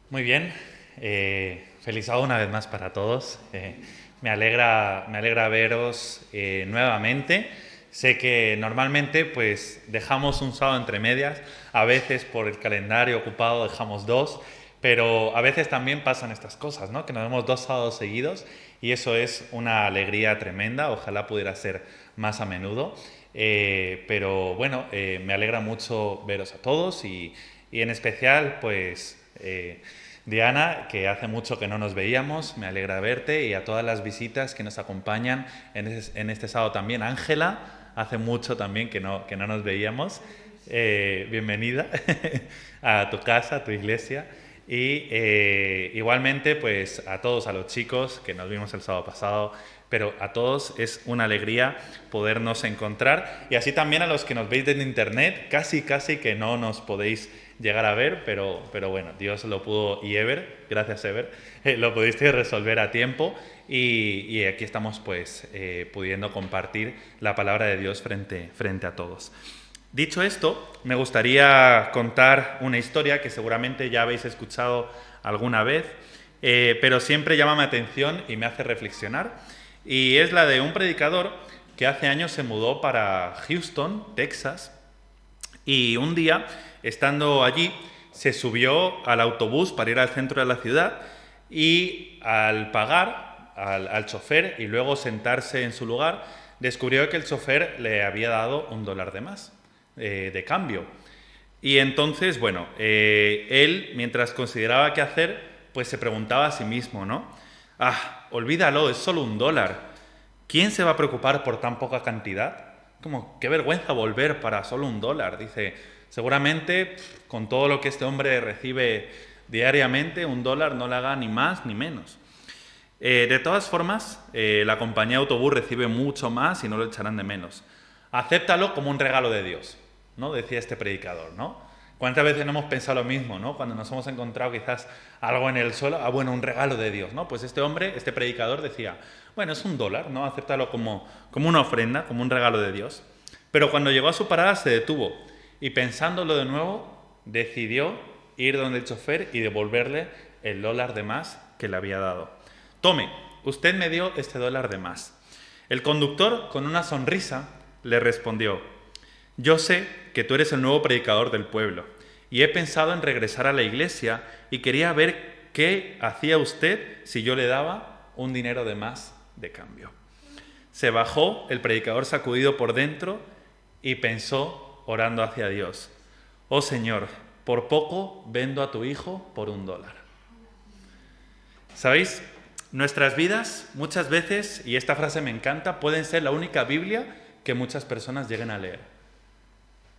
Muy bien, feliz sábado una vez más para todos. Me alegra veros nuevamente. Sé que normalmente pues dejamos un sábado entre medias, a veces por el calendario ocupado dejamos dos, pero a veces también pasan estas cosas, ¿no? Que nos vemos dos sábados seguidos y eso es una alegría tremenda. Ojalá pudiera ser más a menudo. Pero bueno, me alegra mucho veros a todos y en especial pues Diana, que hace mucho que no nos veíamos, me alegra verte y a todas las visitas que nos acompañan en este sábado también. Ángela, hace mucho también que no nos veíamos. Bienvenida a tu casa, a tu iglesia. Y igualmente, pues a todos, a los chicos que nos vimos el sábado pasado, pero a todos es una alegría podernos encontrar y así también a los que nos veis desde internet, casi que no nos podéis llegar a ver, pero bueno, Dios lo pudo, y Ever, gracias Ever, lo pudisteis resolver a tiempo y aquí estamos pues pudiendo compartir la palabra de Dios frente a todos. Dicho esto, me gustaría contar una historia que seguramente ya habéis escuchado alguna vez, pero siempre llama mi atención y me hace reflexionar. Y es la de un predicador que hace años se mudó para Houston, Texas, y un día, estando allí, se subió al autobús para ir al centro de la ciudad y al pagar al chofer y luego sentarse en su lugar, descubrió que el chofer le había dado $1 de más de cambio. Y entonces, bueno, él, mientras consideraba qué hacer, pues se preguntaba a sí mismo, ¿no? Olvídalo, es solo $1. ¿Quién se va a preocupar por tan poca cantidad? Como, qué vergüenza volver para solo $1. Dice, seguramente con todo lo que este hombre recibe diariamente, $1 no le haga ni más ni menos. De todas formas, la compañía de autobús recibe mucho más y no lo echarán de menos. Acéptalo como un regalo de Dios, ¿no? Decía este predicador, ¿no? ¿Cuántas veces no hemos pensado lo mismo, ¿no? Cuando nos hemos encontrado quizás algo en el suelo, bueno, un regalo de Dios, ¿no? Pues este hombre, este predicador decía, bueno, es $1, ¿no? Acéptalo como una ofrenda, como un regalo de Dios. Pero cuando llegó a su parada se detuvo y pensándolo de nuevo, decidió ir donde el chofer y devolverle el $1 de más que le había dado. Tome, usted me dio este $1 de más. El conductor, con una sonrisa, le respondió, yo sé que tú eres el nuevo predicador del pueblo y he pensado en regresar a la iglesia y quería ver qué hacía usted si yo le daba un dinero de más de cambio. Se bajó el predicador sacudido por dentro y pensó, orando hacia Dios, oh Señor, por poco vendo a tu hijo por $1. ¿Sabéis? Nuestras vidas muchas veces, y esta frase me encanta, pueden ser la única Biblia que muchas personas lleguen a leer.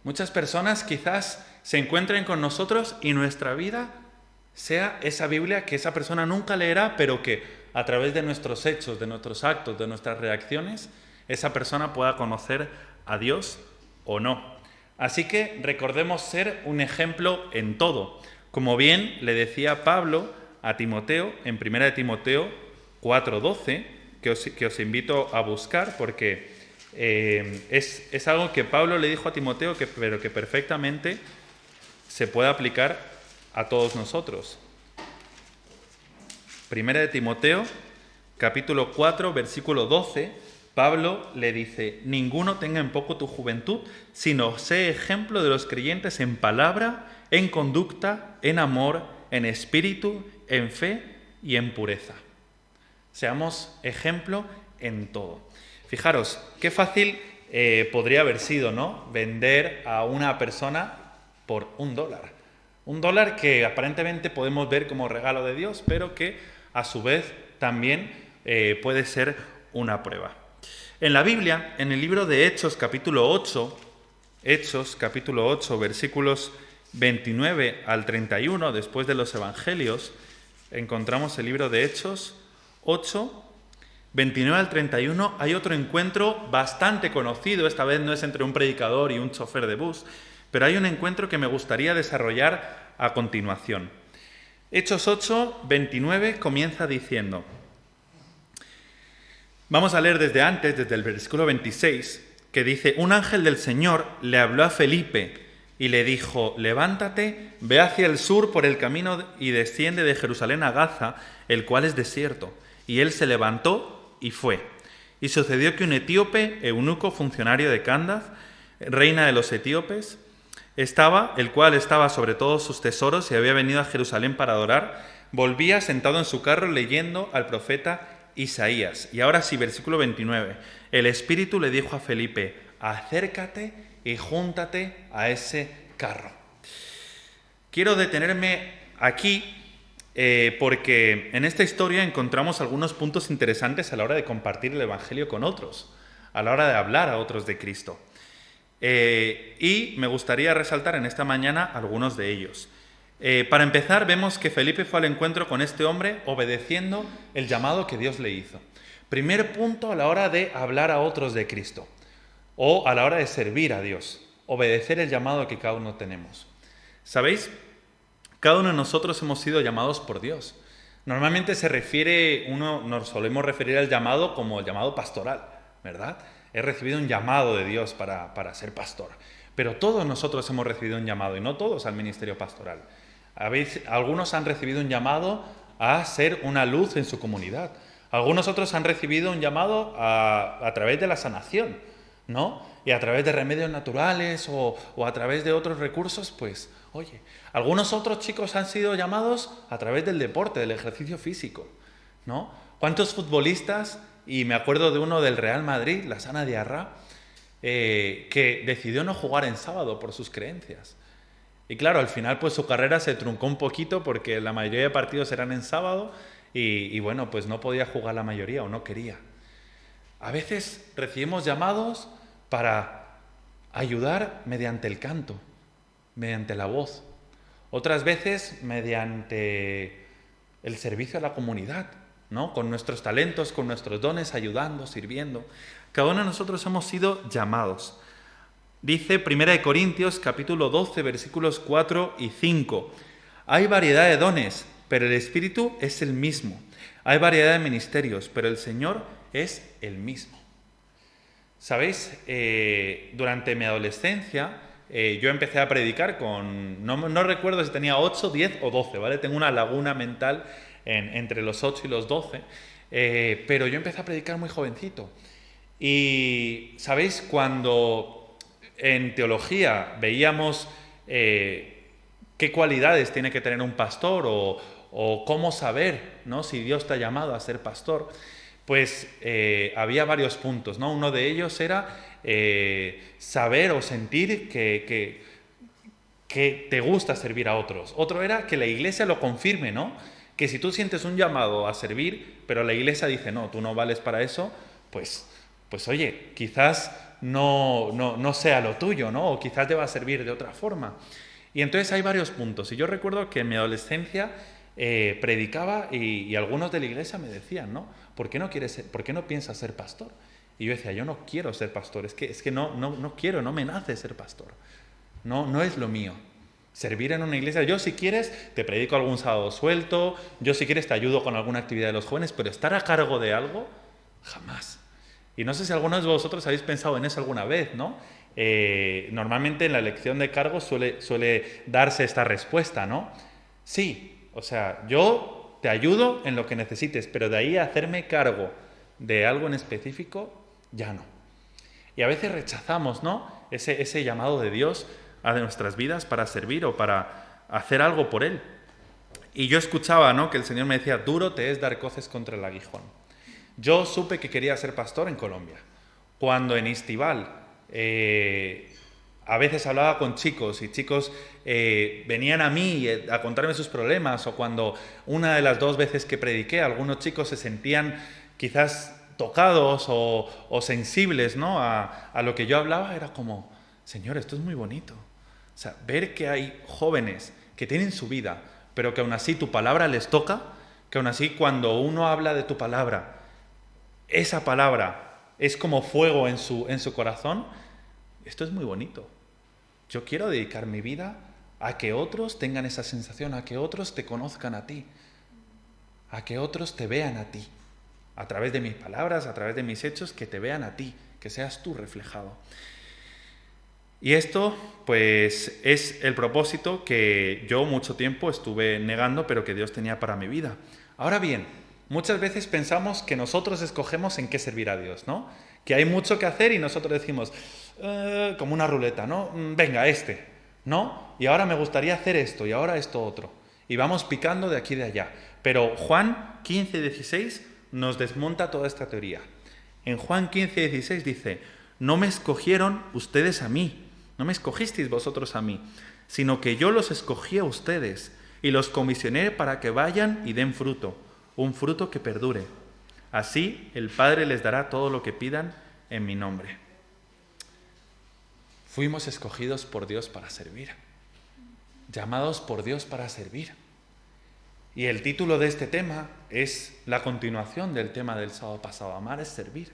Muchas personas quizás se encuentren con nosotros y nuestra vida sea esa Biblia que esa persona nunca leerá, pero que a través de nuestros hechos, de nuestros actos, de nuestras reacciones, esa persona pueda conocer a Dios o no. Así que recordemos ser un ejemplo en todo. Como bien le decía Pablo a Timoteo en 1 Timoteo 4:12, que os invito a buscar porque es algo que Pablo le dijo a Timoteo, pero que perfectamente se puede aplicar a todos nosotros. 1 Timoteo, capítulo 4, versículo 12, Pablo le dice, ninguno tenga en poco tu juventud, sino sé ejemplo de los creyentes en palabra, en conducta, en amor, en espíritu, en fe y en pureza. Seamos ejemplo en todo. Fijaros, qué fácil podría haber sido, ¿no? Vender a una persona por $1. $1 que aparentemente podemos ver como regalo de Dios, pero que a su vez también puede ser una prueba. En la Biblia, en el libro de Hechos, capítulo 8, versículos 29 al 31, después de los Evangelios, encontramos el libro de Hechos 8, 29 al 31, hay otro encuentro bastante conocido, esta vez no es entre un predicador y un chofer de bus, pero hay un encuentro que me gustaría desarrollar a continuación. Hechos 8, 29 comienza diciendo, vamos a leer desde antes, desde el versículo 26, que dice, un ángel del Señor le habló a Felipe, y le dijo: levántate, ve hacia el sur por el camino y desciende de Jerusalén a Gaza, el cual es desierto. Y él se levantó y fue. Y sucedió que un etíope, eunuco, funcionario de Candace, reina de los etíopes, el cual estaba sobre todos sus tesoros y había venido a Jerusalén para adorar, volvía sentado en su carro leyendo al profeta Isaías. Y ahora sí, versículo 29. El Espíritu le dijo a Felipe: acércate y júntate a ese carro. Quiero detenerme aquí porque en esta historia encontramos algunos puntos interesantes a la hora de compartir el Evangelio con otros, a la hora de hablar a otros de Cristo. Y me gustaría resaltar en esta mañana algunos de ellos. Para empezar, vemos que Felipe fue al encuentro con este hombre obedeciendo el llamado que Dios le hizo. Primer punto a la hora de hablar a otros de Cristo o a la hora de servir a Dios, obedecer el llamado que cada uno tenemos. ¿Sabéis? Cada uno de nosotros hemos sido llamados por Dios. Normalmente nos solemos referir al llamado como el llamado pastoral, ¿verdad? He recibido un llamado de Dios para ser pastor. Pero todos nosotros hemos recibido un llamado, y no todos al ministerio pastoral. Algunos han recibido un llamado a ser una luz en su comunidad. Algunos otros han recibido un llamado a través de la sanación, ¿no? Y a través de remedios naturales o a través de otros recursos, pues, oye, algunos otros chicos han sido llamados a través del deporte, del ejercicio físico, ¿no? ¿Cuántos futbolistas? Y me acuerdo de uno del Real Madrid, Lassana Diarra, que decidió no jugar en sábado por sus creencias. Y claro, al final pues su carrera se truncó un poquito porque la mayoría de partidos eran en sábado y bueno, pues no podía jugar la mayoría o no quería. A veces recibimos llamados para ayudar mediante el canto, mediante la voz. Otras veces mediante el servicio a la comunidad, ¿no? Con nuestros talentos, con nuestros dones, ayudando, sirviendo. Cada uno de nosotros hemos sido llamados. Dice 1 Corintios capítulo 12, versículos 4 y 5. Hay variedad de dones, pero el Espíritu es el mismo. Hay variedad de ministerios, pero el Señor es el mismo. ¿Sabéis? Durante mi adolescencia yo empecé a predicar no recuerdo si tenía 8, 10 o 12, ¿vale? Tengo una laguna mental entre los 8 y los 12, pero yo empecé a predicar muy jovencito. Y, ¿sabéis? Cuando en teología veíamos qué cualidades tiene que tener un pastor o cómo saber, ¿no? Si Dios te ha llamado a ser pastor, pues había varios puntos, ¿no? Uno de ellos era saber o sentir que te gusta servir a otros. Otro era que la iglesia lo confirme, ¿no? Que si tú sientes un llamado a servir, pero la iglesia dice, no, tú no vales para eso, pues oye, quizás no sea lo tuyo, ¿no? O quizás te va a servir de otra forma. Y entonces hay varios puntos. Y yo recuerdo que en mi adolescencia predicaba y algunos de la iglesia me decían, ¿no? ¿Por qué no piensas ser pastor? Y yo decía, yo no quiero ser pastor, es que no quiero, no me nace ser pastor. No es lo mío. Servir en una iglesia, yo si quieres te predico algún sábado suelto, yo si quieres te ayudo con alguna actividad de los jóvenes, pero estar a cargo de algo, jamás. Y no sé si algunos de vosotros habéis pensado en eso alguna vez, ¿no? Normalmente en la elección de cargos suele darse esta respuesta, ¿no? Sí, o sea, yo te ayudo en lo que necesites, pero de ahí a hacerme cargo de algo en específico, ya no. Y a veces rechazamos, ¿no? Ese llamado de Dios a nuestras vidas para servir o para hacer algo por Él. Y yo escuchaba, ¿no? Que el Señor me decía, duro te es dar coces contra el aguijón. Yo supe que quería ser pastor en Colombia, cuando en Estival a veces hablaba con chicos y chicos venían a mí a contarme sus problemas, o cuando una de las 2 veces que prediqué, algunos chicos se sentían quizás tocados o sensibles, ¿no? a lo que yo hablaba, era como, Señor, esto es muy bonito. O sea, ver que hay jóvenes que tienen su vida, pero que aún así tu palabra les toca, que aún así cuando uno habla de tu palabra, esa palabra es como fuego en su corazón, esto es muy bonito. Yo quiero dedicar mi vida a que otros tengan esa sensación, a que otros te conozcan a ti, a que otros te vean a ti, a través de mis palabras, a través de mis hechos, que te vean a ti, que seas tú reflejado. Y esto, pues, es el propósito que yo mucho tiempo estuve negando, pero que Dios tenía para mi vida. Ahora bien, muchas veces pensamos que nosotros escogemos en qué servir a Dios, ¿no? Que hay mucho que hacer y nosotros decimos, como una ruleta, ¿no? Venga, ¿no? Y ahora me gustaría hacer esto y ahora esto otro. Y vamos picando de aquí y de allá. Pero Juan 15:16 nos desmonta toda esta teoría. En Juan 15:16 dice, no me escogieron ustedes a mí, no me escogisteis vosotros a mí, sino que yo los escogí a ustedes y los comisioné para que vayan y den fruto, un fruto que perdure. Así el Padre les dará todo lo que pidan en mi nombre. Fuimos escogidos por Dios para servir, llamados por Dios para servir. Y el título de este tema es la continuación del tema del sábado pasado, amar es servir.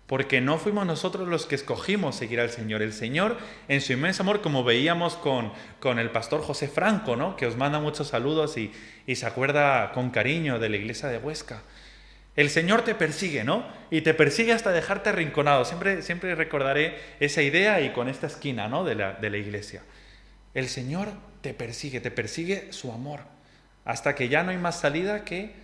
Porque no fuimos nosotros los que escogimos seguir al Señor. El Señor, en su inmenso amor, como veíamos con el pastor José Franco, ¿no? Que os manda muchos saludos y se acuerda con cariño de la iglesia de Huesca. El Señor te persigue, ¿no? Y te persigue hasta dejarte arrinconado. Siempre recordaré esa idea y con esta esquina, ¿no? de la iglesia. El Señor te persigue su amor, hasta que ya no hay más salida que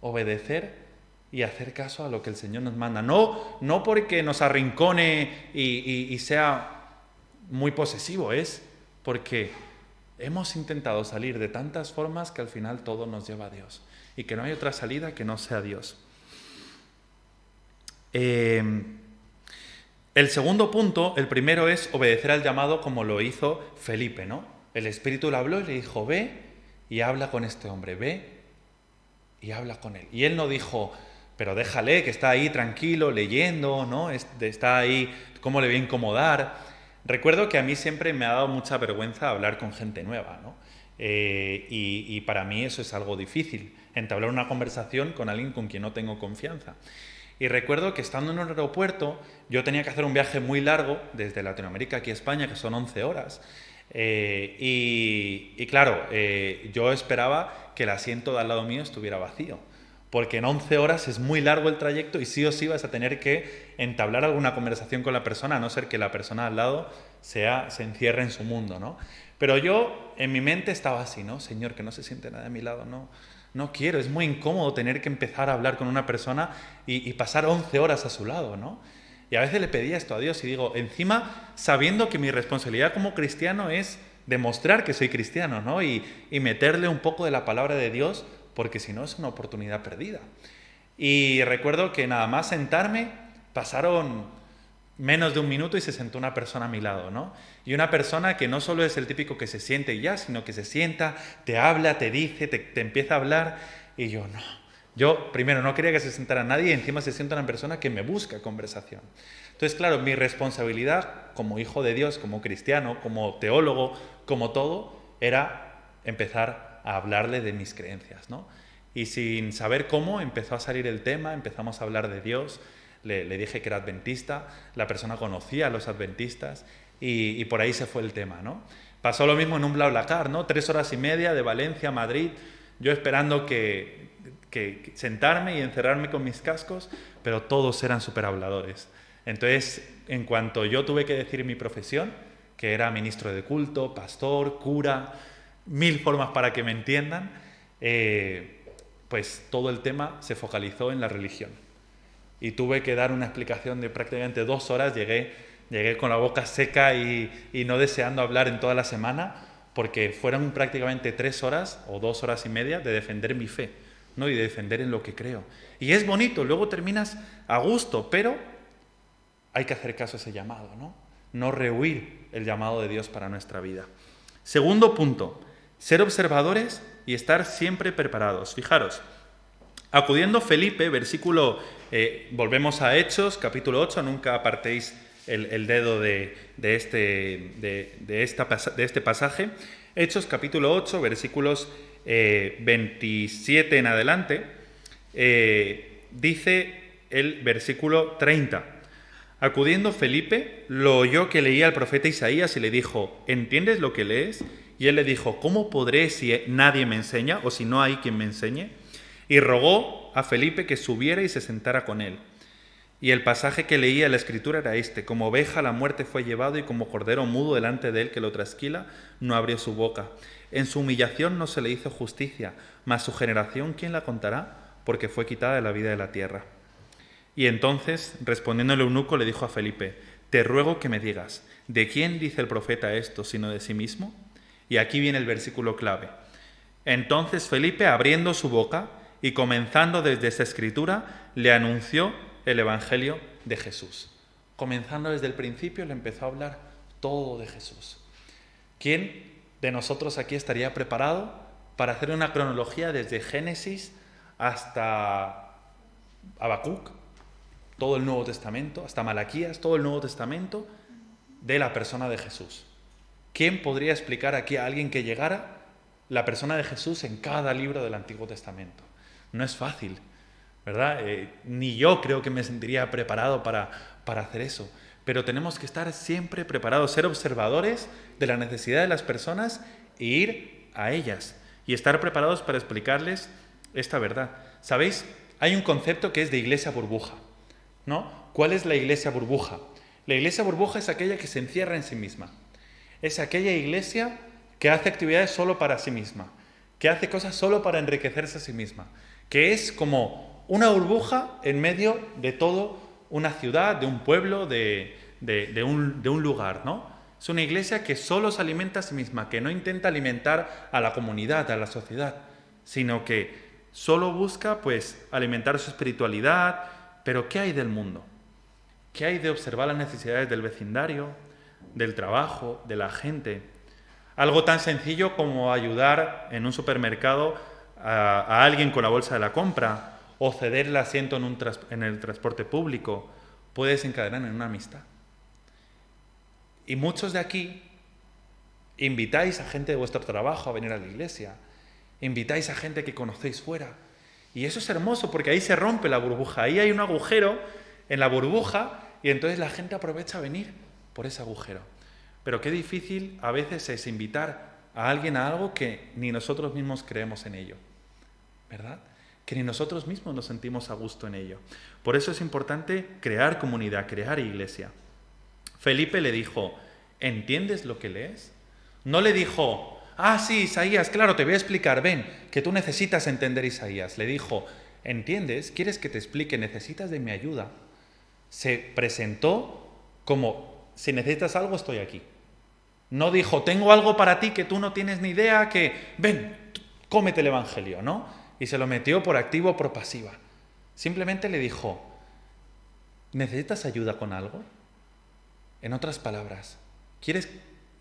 obedecer y hacer caso a lo que el Señor nos manda. No porque nos arrincone y sea muy posesivo, es porque hemos intentado salir de tantas formas que al final todo nos lleva a Dios y que no hay otra salida que no sea Dios. El segundo punto, el primero es obedecer al llamado como lo hizo Felipe, ¿no? El Espíritu le habló y le dijo, ve y habla con este hombre, ve y habla con él. Y él no dijo, pero déjale, que está ahí tranquilo, leyendo, ¿no? Está ahí, ¿cómo le voy a incomodar? Recuerdo que a mí siempre me ha dado mucha vergüenza hablar con gente nueva, ¿no? Y para mí eso es algo difícil, entablar una conversación con alguien con quien no tengo confianza. Y recuerdo que estando en un aeropuerto, yo tenía que hacer un viaje muy largo desde Latinoamérica aquí a España, que son 11 horas. Y claro, yo esperaba que el asiento de al lado mío estuviera vacío, porque en 11 horas es muy largo el trayecto y sí o sí vas a tener que entablar alguna conversación con la persona, a no ser que la persona al lado se encierre en su mundo, ¿no? Pero yo en mi mente estaba así, ¿no? Señor, que no se siente nada de mi lado, no quiero, es muy incómodo tener que empezar a hablar con una persona y pasar 11 horas a su lado, ¿no? Y a veces le pedía esto a Dios y digo, encima sabiendo que mi responsabilidad como cristiano es demostrar que soy cristiano, ¿no? Y meterle un poco de la palabra de Dios, porque si no es una oportunidad perdida. Y recuerdo que nada más sentarme, pasaron menos de un minuto y se sentó una persona a mi lado, ¿no? Y una persona que no solo es el típico que se siente y ya, sino que se sienta, te habla, te dice, te empieza a hablar, y yo no. Yo, primero, no quería que se sentara nadie y encima se sienta una persona que me busca conversación. Entonces, claro, mi responsabilidad como hijo de Dios, como cristiano, como teólogo, como todo, era empezar a hablarle de mis creencias, ¿no? Y sin saber cómo, empezó a salir el tema, empezamos a hablar de Dios, le dije que era adventista, la persona conocía a los adventistas y por ahí se fue el tema, ¿no? Pasó lo mismo en un BlaBlaCar, ¿no? 3 horas y media de Valencia a Madrid, yo esperando que sentarme y encerrarme con mis cascos, pero todos eran súper habladores. Entonces, en cuanto yo tuve que decir mi profesión, que era ministro de culto, pastor, cura, 1000 formas para que me entiendan, pues todo el tema se focalizó en la religión. Y tuve que dar una explicación de prácticamente 2 horas, llegué con la boca seca y no deseando hablar en toda la semana, porque fueron prácticamente 3 horas o 2 horas y media de defender mi fe, ¿no? Y de defender en lo que creo. Y es bonito, luego terminas a gusto, pero hay que hacer caso a ese llamado, ¿no? No rehuir el llamado de Dios para nuestra vida. Segundo punto, ser observadores y estar siempre preparados. Fijaros, acudiendo Felipe, versículo, volvemos a Hechos, capítulo 8, nunca apartéis el dedo de este pasaje. Hechos, capítulo 8, versículos 27 en adelante, dice el versículo 30. Acudiendo Felipe, lo oyó que leía el profeta Isaías y le dijo, ¿entiendes lo que lees? Y él le dijo, ¿cómo podré si nadie me enseña o si no hay quien me enseñe? Y rogó a Felipe que subiera y se sentara con él. Y el pasaje que leía en la Escritura era este: como oveja a la muerte fue llevado, y como cordero mudo delante de él que lo trasquila, no abrió su boca. En su humillación no se le hizo justicia, mas su generación, ¿quién la contará? Porque fue quitada de la vida de la tierra. Y entonces, respondiendo el eunuco, le dijo a Felipe: te ruego que me digas, ¿de quién dice el profeta esto, sino de sí mismo? Y aquí viene el versículo clave. Entonces Felipe, abriendo su boca y comenzando desde esta Escritura, le anunció el Evangelio de Jesús. Comenzando desde el principio, le empezó a hablar todo de Jesús. ¿Quién de nosotros aquí estaría preparado para hacer una cronología desde Génesis hasta Habacuc, todo el Nuevo Testamento, hasta Malaquías, todo el Nuevo Testamento, de la persona de Jesús? ¿Quién podría explicar aquí a alguien que llegara la persona de Jesús en cada libro del Antiguo Testamento? No es fácil, ¿verdad? Ni yo creo que me sentiría preparado para hacer eso. Pero tenemos que estar siempre preparados, ser observadores de la necesidad de las personas e ir a ellas. Y estar preparados para explicarles esta verdad. ¿Sabéis? Hay un concepto que es de iglesia burbuja, ¿no? ¿Cuál es la iglesia burbuja? La iglesia burbuja es aquella que se encierra en sí misma. Es aquella iglesia que hace actividades solo para sí misma, que hace cosas solo para enriquecerse a sí misma, que es como una burbuja en medio de todo una ciudad, de un pueblo, de un lugar, ¿no? Es una iglesia que solo se alimenta a sí misma, que no intenta alimentar a la comunidad, a la sociedad, sino que solo busca, pues, alimentar su espiritualidad. Pero ¿qué hay del mundo? ¿Qué hay de observar las necesidades del vecindario, del trabajo, de la gente? Algo tan sencillo como ayudar en un supermercado a alguien con la bolsa de la compra, o ceder el asiento en el transporte público, puede desencadenar en una amistad. Y muchos de aquí invitáis a gente de vuestro trabajo a venir a la iglesia, invitáis a gente que conocéis fuera, y eso es hermoso porque ahí se rompe la burbuja, ahí hay un agujero en la burbuja y entonces la gente aprovecha a venir por ese agujero. Pero qué difícil a veces es invitar a alguien a algo que ni nosotros mismos creemos en ello, ¿verdad? Que ni nosotros mismos nos sentimos a gusto en ello. Por eso es importante crear comunidad, crear iglesia. Felipe le dijo: ¿entiendes lo que lees? No le dijo: ah, sí, Isaías, claro, te voy a explicar, ven, que tú necesitas entender Isaías. Le dijo: ¿entiendes? ¿Quieres que te explique? ¿Necesitas de mi ayuda? Se presentó como: si necesitas algo, estoy aquí. No dijo: tengo algo para ti que tú no tienes ni idea, que ven, cómete el Evangelio, ¿no? Y se lo metió por activa o por pasiva. Simplemente le dijo: ¿necesitas ayuda con algo? En otras palabras,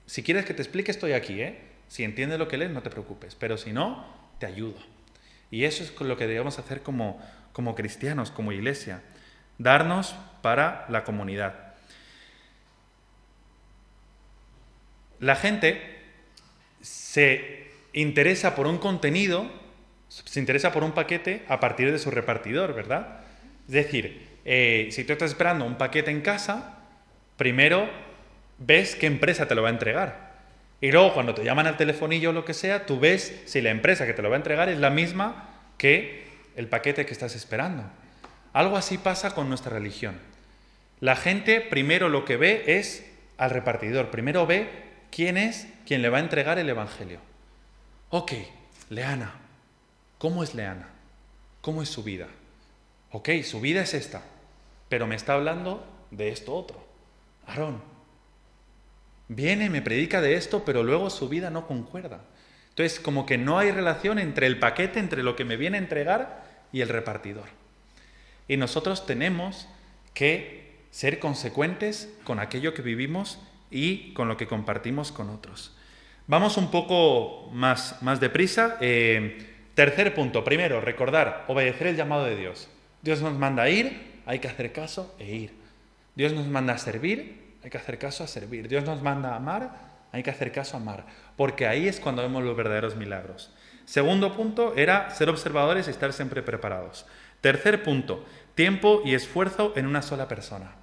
si quieres que te explique, estoy aquí, ¿eh? Si entiendes lo que lees, no te preocupes, pero si no, te ayudo. Y eso es lo que debemos hacer como cristianos, como iglesia, darnos para la comunidad. La gente se interesa por un contenido, se interesa por un paquete a partir de su repartidor, ¿verdad? Es decir, si tú estás esperando un paquete en casa, primero ves qué empresa te lo va a entregar. Y luego cuando te llaman al telefonillo o lo que sea, tú ves si la empresa que te lo va a entregar es la misma que el paquete que estás esperando. Algo así pasa con nuestra religión. La gente primero lo que ve es al repartidor. Primero ve quién es quien le va a entregar el Evangelio. Ok, Leana. ¿Cómo es Leana? ¿Cómo es su vida? Ok, su vida es esta, pero me está hablando de esto otro. Aarón. Viene, me predica de esto, pero luego su vida no concuerda. Entonces, como que no hay relación entre el paquete, entre lo que me viene a entregar y el repartidor. Y nosotros tenemos que ser consecuentes con aquello que vivimos y con lo que compartimos con otros. Vamos un poco más deprisa. Tercer punto. Primero, recordar, obedecer el llamado de Dios. Dios nos manda a ir, hay que hacer caso e ir. Dios nos manda a servir, hay que hacer caso a servir. Dios nos manda a amar, hay que hacer caso a amar. Porque ahí es cuando vemos los verdaderos milagros. Segundo punto era ser observadores y estar siempre preparados. Tercer punto, tiempo y esfuerzo en una sola persona.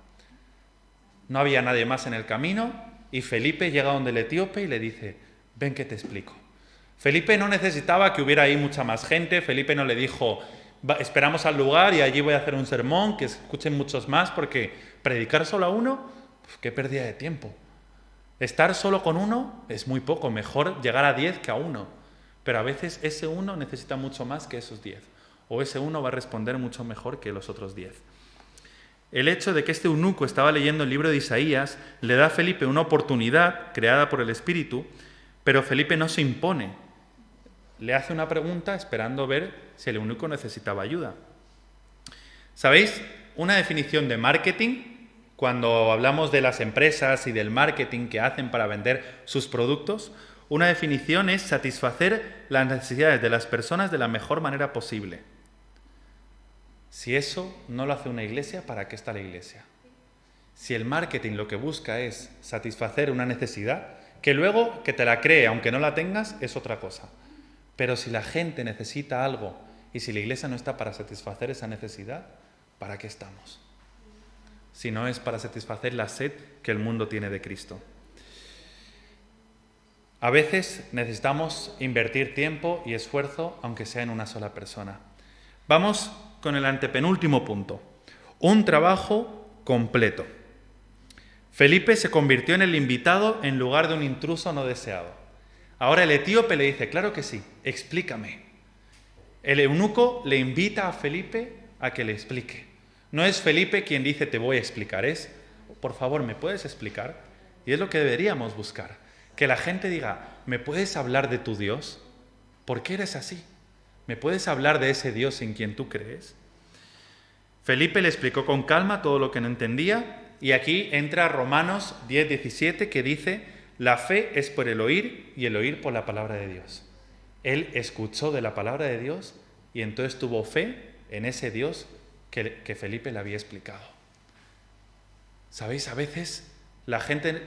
No había nadie más en el camino y Felipe llega donde el etíope y le dice: ven que te explico. Felipe no necesitaba que hubiera ahí mucha más gente. Felipe no le dijo: esperamos al lugar y allí voy a hacer un sermón, que escuchen muchos más, porque predicar solo a uno, qué pérdida de tiempo. Estar solo con uno es muy poco, mejor llegar a 10 que a uno. Pero a veces ese uno necesita mucho más que esos 10. O ese uno va a responder mucho mejor que los otros 10. El hecho de que este eunuco estaba leyendo el libro de Isaías le da a Felipe una oportunidad creada por el Espíritu, pero Felipe no se impone. Le hace una pregunta esperando ver si el eunuco necesitaba ayuda. ¿Sabéis? Una definición de marketing, cuando hablamos de las empresas y del marketing que hacen para vender sus productos, una definición es satisfacer las necesidades de las personas de la mejor manera posible. Si eso no lo hace una iglesia, ¿para qué está la iglesia? Si el marketing lo que busca es satisfacer una necesidad, que luego que te la cree, aunque no la tengas, es otra cosa. Pero si la gente necesita algo y si la iglesia no está para satisfacer esa necesidad, ¿para qué estamos? Si no es para satisfacer la sed que el mundo tiene de Cristo. A veces necesitamos invertir tiempo y esfuerzo, aunque sea en una sola persona. Vamos con el antepenúltimo punto. Un trabajo completo. Felipe se convirtió en el invitado en lugar de un intruso no deseado. Ahora el etíope le dice, claro que sí, explícame. El eunuco le invita a Felipe a que le explique. No es Felipe quien dice, te voy a explicar, es, por favor, ¿me puedes explicar? Y es lo que deberíamos buscar. Que la gente diga, ¿me puedes hablar de tu Dios? ¿Por qué eres así? ¿Me puedes hablar de ese Dios en quien tú crees? Felipe le explicó con calma todo lo que no entendía y aquí entra Romanos 10:17 que dice, la fe es por el oír y el oír por la palabra de Dios. Él escuchó de la palabra de Dios y entonces tuvo fe en ese Dios que Felipe le había explicado. ¿Sabéis? A veces la gente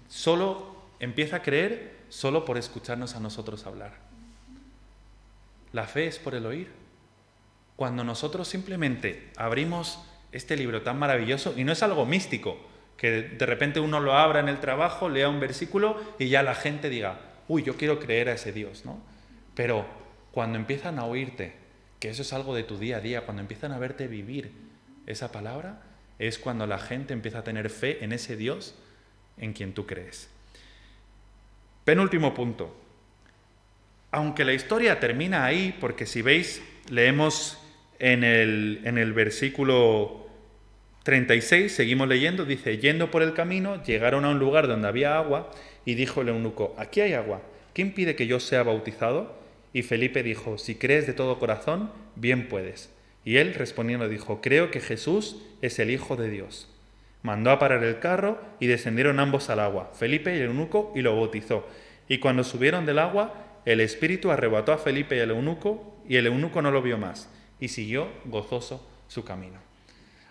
solo empieza a creer solo por escucharnos a nosotros hablar. La fe es por el oír. Cuando nosotros simplemente abrimos este libro tan maravilloso, y no es algo místico, que de repente uno lo abra en el trabajo, lea un versículo y ya la gente diga, uy, yo quiero creer a ese Dios, ¿no? Pero cuando empiezan a oírte, que eso es algo de tu día a día, cuando empiezan a verte vivir esa palabra, es cuando la gente empieza a tener fe en ese Dios en quien tú crees. Penúltimo punto. Aunque la historia termina ahí, porque si veis, leemos en el versículo 36, seguimos leyendo, dice, yendo por el camino, llegaron a un lugar donde había agua, y dijo el eunuco, aquí hay agua, ¿qué impide que yo sea bautizado? Y Felipe dijo, si crees de todo corazón, bien puedes. Y él respondiendo dijo, creo que Jesús es el Hijo de Dios. Mandó a parar el carro y descendieron ambos al agua, Felipe y el eunuco, y lo bautizó. Y cuando subieron del agua, el Espíritu arrebató a Felipe y el eunuco no lo vio más, y siguió gozoso su camino.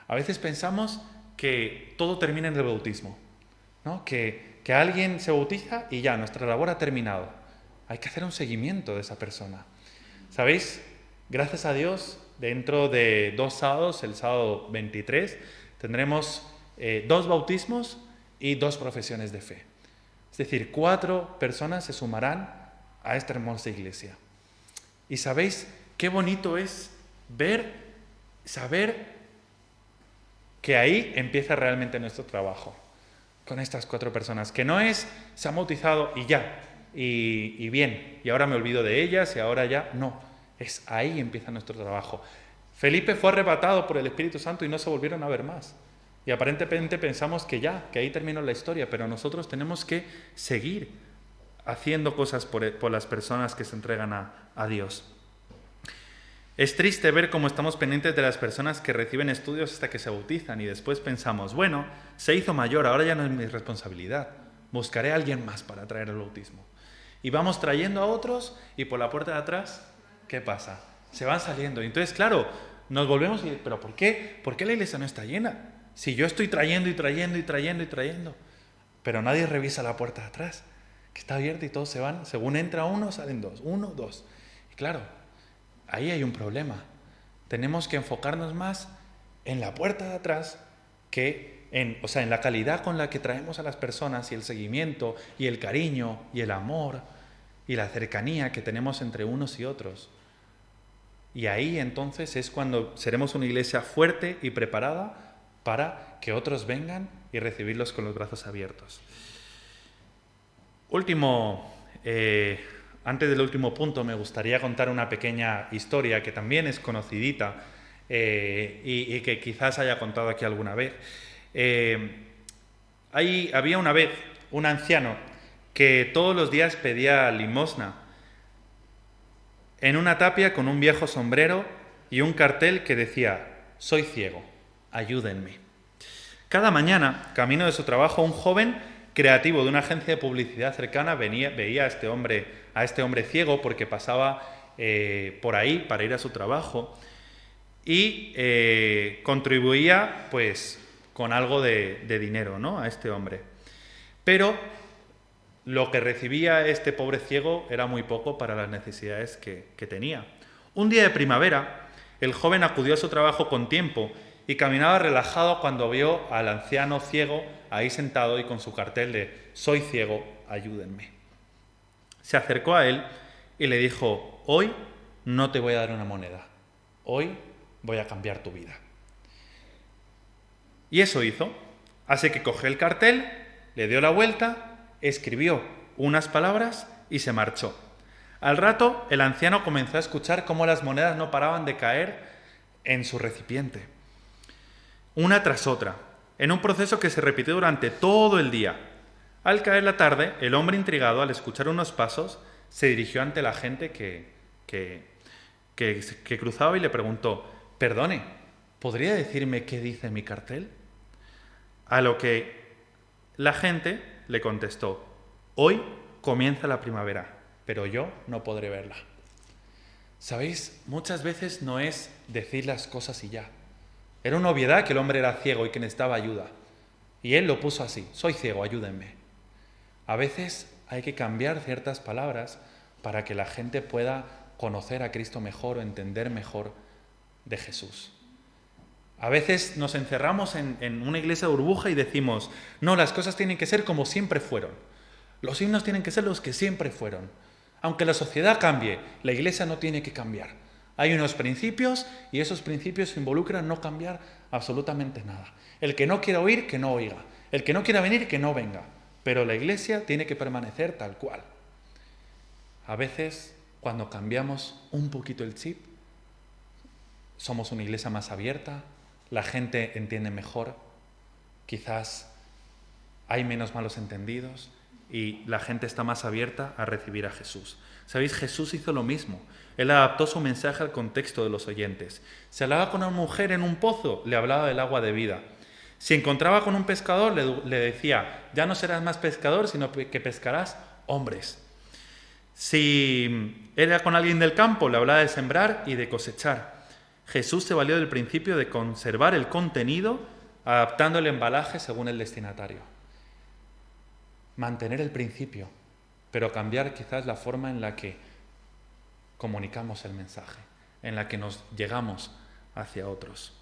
A veces pensamos que todo termina en el bautismo, ¿no? Que alguien se bautiza y ya, nuestra labor ha terminado. Hay que hacer un seguimiento de esa persona. ¿Sabéis? Gracias a Dios, dentro de 2 sábados, el sábado 23, tendremos 2 bautismos y 2 profesiones de fe. Es decir, 4 personas se sumarán a esta hermosa iglesia. Y ¿sabéis qué bonito es saber que ahí empieza realmente nuestro trabajo con estas 4 personas? Que no es, se han bautizado y ya, y bien, y ahora me olvido de ellas y ahora ya, no, es ahí empieza nuestro trabajo. Felipe fue arrebatado por el Espíritu Santo y no se volvieron a ver más. Y aparentemente pensamos que ya, que ahí terminó la historia, pero nosotros tenemos que seguir haciendo cosas por las personas que se entregan a Dios. Es triste ver cómo estamos pendientes de las personas que reciben estudios hasta que se bautizan y después pensamos, bueno, se hizo mayor, ahora ya no es mi responsabilidad, buscaré a alguien más para traer el bautismo. Y vamos trayendo a otros y por la puerta de atrás, ¿qué pasa? Se van saliendo. Y entonces, claro, nos volvemos y ¿pero por qué? ¿Por qué la iglesia no está llena? Si yo estoy trayendo y trayendo y trayendo y trayendo, pero nadie revisa la puerta de atrás, que está abierta y todos se van. Según entra uno, salen 2. 1, 2. Y claro, ahí hay un problema. Tenemos que enfocarnos más en la puerta de atrás que en la calidad con la que traemos a las personas y el seguimiento y el cariño y el amor y la cercanía que tenemos entre unos y otros. Y ahí entonces es cuando seremos una iglesia fuerte y preparada para que otros vengan y recibirlos con los brazos abiertos. Antes del último punto, me gustaría contar una pequeña historia que también es conocidita y que quizás haya contado aquí alguna vez. Había una vez un anciano que todos los días pedía limosna en una tapia con un viejo sombrero y un cartel que decía: «Soy ciego, ayúdenme». Cada mañana, camino de su trabajo, un joven creativo de una agencia de publicidad cercana veía a este hombre ciego porque pasaba por ahí para ir a su trabajo y contribuía pues con algo de dinero, ¿no?, a este hombre. Pero lo que recibía este pobre ciego era muy poco para las necesidades que tenía. Un día de primavera, el joven acudió a su trabajo con tiempo y caminaba relajado cuando vio al anciano ciego ahí sentado y con su cartel de «Soy ciego, ayúdenme». Se acercó a él y le dijo: «Hoy no te voy a dar una moneda, hoy voy a cambiar tu vida». Y eso hizo. Así que cogió el cartel, le dio la vuelta, escribió unas palabras y se marchó. Al rato, el anciano comenzó a escuchar cómo las monedas no paraban de caer en su recipiente, una tras otra, en un proceso que se repitió durante todo el día. Al caer la tarde, el hombre intrigado, al escuchar unos pasos, se dirigió ante la gente que cruzaba y le preguntó: «Perdone, ¿podría decirme qué dice mi cartel?». A lo que la gente le contestó: «Hoy comienza la primavera, pero yo no podré verla». ¿Sabéis? Muchas veces no es decir las cosas y ya. Era una obviedad que el hombre era ciego y que necesitaba ayuda. Y él lo puso así: «Soy ciego, ayúdenme». A veces hay que cambiar ciertas palabras para que la gente pueda conocer a Cristo mejor o entender mejor de Jesús. A veces nos encerramos en una iglesia de burbuja y decimos: «No, las cosas tienen que ser como siempre fueron. Los himnos tienen que ser los que siempre fueron. Aunque la sociedad cambie, la iglesia no tiene que cambiar. Hay unos principios y esos principios involucran no cambiar absolutamente nada. El que no quiera oír, que no oiga. El que no quiera venir, que no venga. Pero la iglesia tiene que permanecer tal cual». A veces, cuando cambiamos un poquito el chip, somos una iglesia más abierta, la gente entiende mejor, quizás hay menos malos entendidos y la gente está más abierta a recibir a Jesús. ¿Sabéis? Jesús hizo lo mismo. Él adaptó su mensaje al contexto de los oyentes. Si hablaba con una mujer en un pozo, le hablaba del agua de vida. Si encontraba con un pescador, le decía: «Ya no serás más pescador, sino que pescarás hombres». Si era con alguien del campo, le hablaba de sembrar y de cosechar. Jesús se valió del principio de conservar el contenido, adaptando el embalaje según el destinatario. Mantener el principio, pero cambiar quizás la forma en la que comunicamos el mensaje, en la que nos llegamos hacia otros.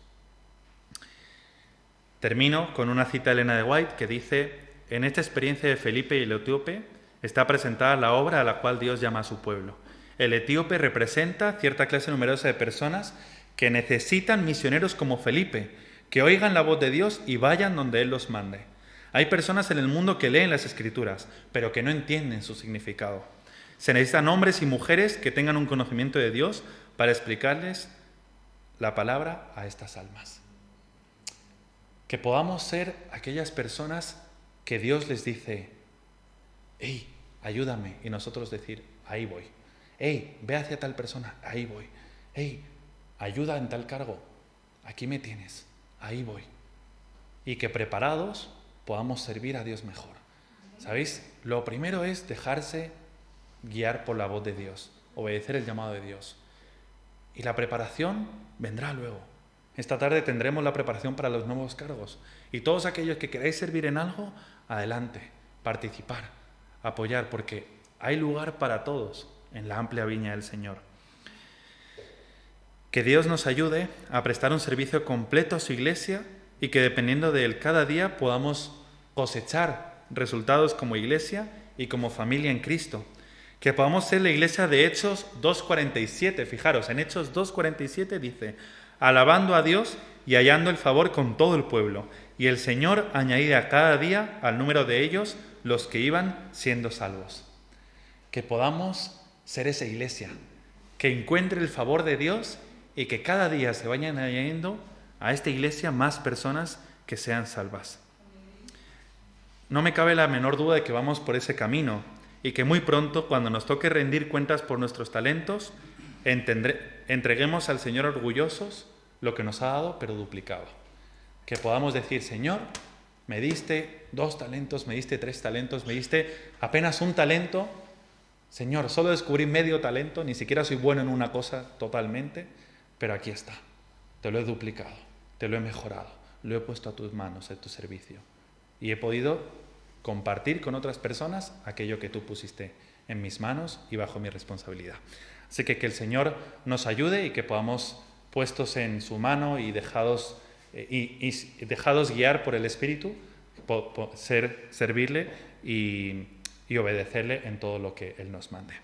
Termino con una cita de Elena de White que dice: «En esta experiencia de Felipe y el etíope está presentada la obra a la cual Dios llama a su pueblo. El etíope representa cierta clase numerosa de personas que necesitan misioneros como Felipe, que oigan la voz de Dios y vayan donde Él los mande. Hay personas en el mundo que leen las Escrituras, pero que no entienden su significado. Se necesitan hombres y mujeres que tengan un conocimiento de Dios para explicarles la palabra a estas almas». Que podamos ser aquellas personas que Dios les dice: «Hey, ayúdame», y nosotros decir: «Ahí voy». «Hey, ve hacia tal persona», «Ahí voy». «Hey, ayuda en tal cargo», «Aquí me tienes», «Ahí voy». Y que preparados podamos servir a Dios mejor. ¿Sabéis? Lo primero es dejarse guiar por la voz de Dios, obedecer el llamado de Dios. Y la preparación vendrá luego. Esta tarde tendremos la preparación para los nuevos cargos. Y todos aquellos que queráis servir en algo, adelante, participar, apoyar, porque hay lugar para todos en la amplia viña del Señor. Que Dios nos ayude a prestar un servicio completo a su iglesia y que dependiendo de Él cada día podamos cosechar resultados como iglesia y como familia en Cristo. Que podamos ser la iglesia de Hechos 2:47. Fijaros, en Hechos 2:47 dice: alabando a Dios y hallando el favor con todo el pueblo. Y el Señor añadía cada día al número de ellos los que iban siendo salvos. Que podamos ser esa iglesia, que encuentre el favor de Dios y que cada día se vayan añadiendo a esta iglesia más personas que sean salvas. No me cabe la menor duda de que vamos por ese camino y que muy pronto, cuando nos toque rendir cuentas por nuestros talentos, entreguemos al Señor orgullosos lo que nos ha dado, pero duplicado. Que podamos decir: Señor, me diste 2 talentos, me diste 3 talentos, me diste apenas 1 talento. Señor, solo descubrí medio talento, ni siquiera soy bueno en una cosa totalmente, pero aquí está. Te lo he duplicado, te lo he mejorado, lo he puesto a tus manos, a tu servicio. Y he podido compartir con otras personas aquello que tú pusiste en mis manos y bajo mi responsabilidad. Así que el Señor nos ayude y que podamos, puestos en su mano y dejados guiar por el Espíritu, servirle y obedecerle en todo lo que Él nos mande.